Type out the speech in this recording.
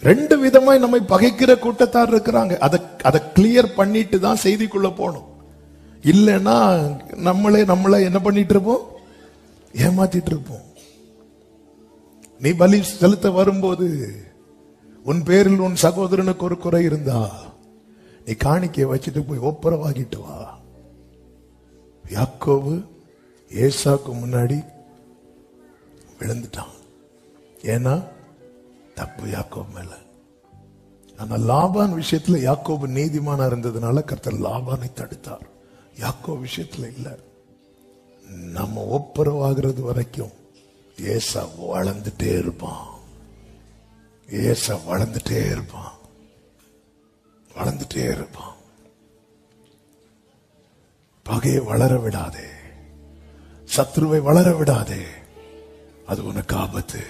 ரெண்டு விதமாய் நம்மை பகைக்கிற கூட்டத்தார் இருக்கிறாங்க. அதை கிளியர் பண்ணிட்டு தான் செய்திக்குள்ள போகணும். இல்லைன்னா நம்மள என்ன பண்ணிட்டு இருப்போம்? ஏமாத்திட்டு இருப்போம். நீ பலி செலுத்த வரும்போது உன் பேரில் உன் சகோதரனுக்கு ஒரு குறை இருந்தா நீ காணிக்கையை வச்சுட்டு போய் ஒப்புரவாகிட்டு வா. யாக்கோபு ஏசாக்கு முன்னாடி விழுந்துட்டான். ஏன்னா தப்பு யாக்கோபு மேல. ஆனா லாபான் விஷயத்துல யாக்கோபு நீதிமானா இருந்ததுனால கர்த்தர் லாபானை தடுத்தார். யாக்கோபு விஷயத்துல இல்ல. நம்ம ஒப்புரவாகிறது வரைக்கும் ஏசா வளர்ந்துட்டே இருப்பான். ஏசா வளர்ந்துட்டே இருப்பான். வளர்ந்துட்டே இருப்பான். பகையை வளர விடாதே, சத்ருவை வளர விடாதே, அது உனக்கு ஆபத்து.